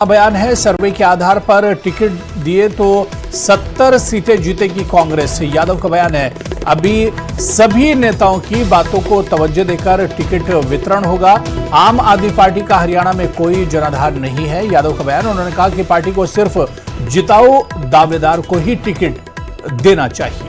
बयान है, सर्वे के आधार पर टिकट दिए तो 70 सीटें जीतेगी कांग्रेस। यादव का बयान है, अभी सभी नेताओं की बातों को तवज्जो देकर टिकट वितरण होगा। आम आदमी पार्टी का हरियाणा में कोई जनाधार नहीं है। यादव का बयान, उन्होंने कहा कि पार्टी को सिर्फ जिताऊ दावेदार को ही टिकट देना चाहिए।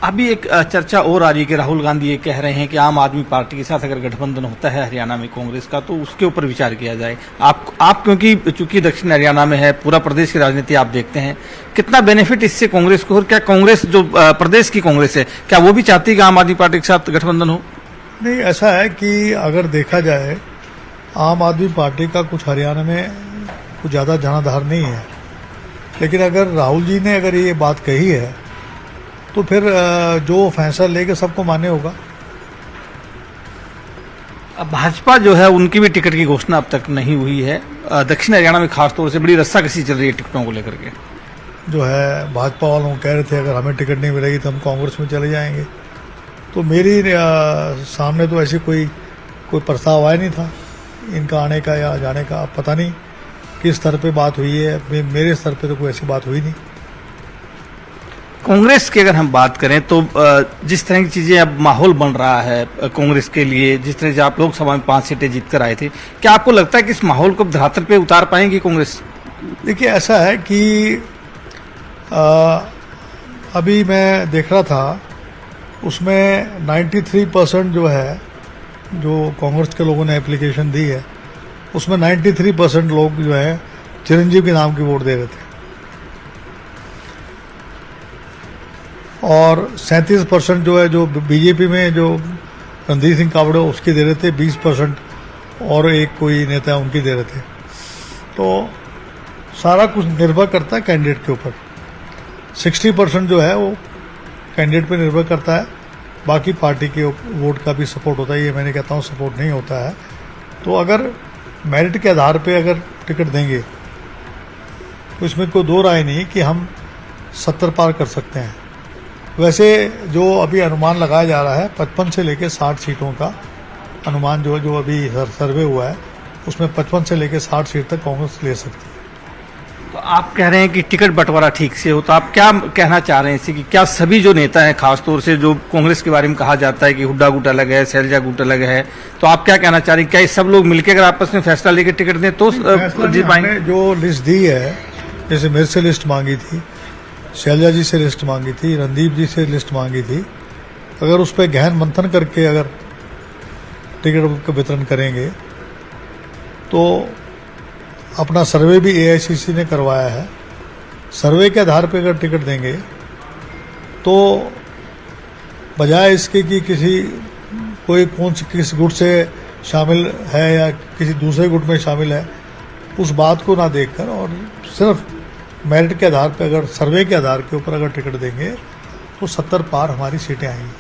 अभी एक चर्चा और आ रही है कि राहुल गांधी ये कह रहे हैं कि आम आदमी पार्टी के साथ अगर गठबंधन होता है हरियाणा में कांग्रेस का, तो उसके ऊपर विचार किया जाए। आप क्योंकि चूंकि दक्षिण हरियाणा में है, पूरा प्रदेश की राजनीति आप देखते हैं, कितना बेनिफिट इससे कांग्रेस को, और क्या कांग्रेस जो प्रदेश की कांग्रेस है, क्या वो भी चाहती है कि आम आदमी पार्टी के साथ गठबंधन हो? नहीं, ऐसा है कि अगर देखा जाए आम आदमी पार्टी का कुछ हरियाणा में कुछ ज़्यादा जनाधार नहीं है, लेकिन अगर राहुल जी ने अगर ये बात कही है तो फिर जो फैसला लेके सबको मान्य होगा। अब भाजपा जो है उनकी भी टिकट की घोषणा अब तक नहीं हुई है। दक्षिण हरियाणा में खासतौर से बड़ी रस्साकसी चल रही है टिकटों को लेकर के। जो है भाजपा वालों कह रहे थे अगर हमें टिकट नहीं मिलेगी तो हम कांग्रेस में चले जाएंगे, तो मेरी सामने तो ऐसी कोई प्रस्ताव आया नहीं था इनका आने का या जाने का। अब पता नहीं किस स्तर पे बात हुई है, मेरे स्तर पे तो कोई ऐसी बात हुई नहीं। कांग्रेस की अगर हम बात करें तो जिस तरह की चीजें अब माहौल बन रहा है कांग्रेस के लिए, जिस तरह से आप लोकसभा में 5 सीटें जीत कर आए थे, क्या आपको लगता है कि इस माहौल को धरातल पे उतार पाएंगी कांग्रेस? देखिए, ऐसा है कि अभी मैं देख रहा था उसमें 93% जो है, जो कांग्रेस के लोगों ने एप्लीकेशन दी है, उसमें 93% लोग जो है चिरंजीव के नाम की वोट दे रहे थे, और 37% जो है जो बीजेपी में जो रणधीर सिंह कावड़े उसकी दे रहे थे, 20% और एक कोई नेता है उनकी दे रहे थे। तो सारा कुछ निर्भर करता है कैंडिडेट के ऊपर। 60% जो है वो कैंडिडेट पे निर्भर करता है, बाकी पार्टी के वोट का भी सपोर्ट होता है। ये मैंने कहता हूँ सपोर्ट नहीं होता है। तो अगर मेरिट के आधार पे अगर टिकट देंगे तो इसमें कोई दो राय नहीं कि हम 70 पार कर सकते हैं। वैसे जो अभी अनुमान लगाया जा रहा है 55 से लेकर 60 सीटों का अनुमान जो अभी सर्वे हुआ है, उसमें 55 से लेकर 60 सीट तक कांग्रेस ले सकती है। तो आप कह रहे हैं कि टिकट बंटवारा ठीक से हो, तो आप क्या कहना चाह रहे हैं इससे कि क्या सभी जो नेता हैं, खासतौर से जो कांग्रेस के बारे में कहा जाता है कि हुड्डा गुट अलग है, शैलजा गुट अलग है, तो आप क्या कहना चाह रहे हैं, क्या ये सब लोग मिलकर अगर आपस में फैसला लेकर टिकट दें तो जीत पाएंगे? जो लिस्ट दी है, जैसे मेरे से लिस्ट मांगी थी, शैलजा जी से लिस्ट मांगी थी, रणदीप जी से लिस्ट मांगी थी, अगर उस पर गहन मंथन करके अगर टिकट का वितरण करेंगे तो अपना सर्वे भी एआईसीसी ने करवाया है, सर्वे के आधार पर अगर टिकट देंगे तो बजाय इसके कि किस गुट से शामिल है या किसी दूसरे गुट में शामिल है, उस बात को ना देखकर और सिर्फ मेरिट के आधार पर अगर सर्वे के आधार के ऊपर अगर टिकट देंगे तो 70 पार हमारी सीटें आएंगी।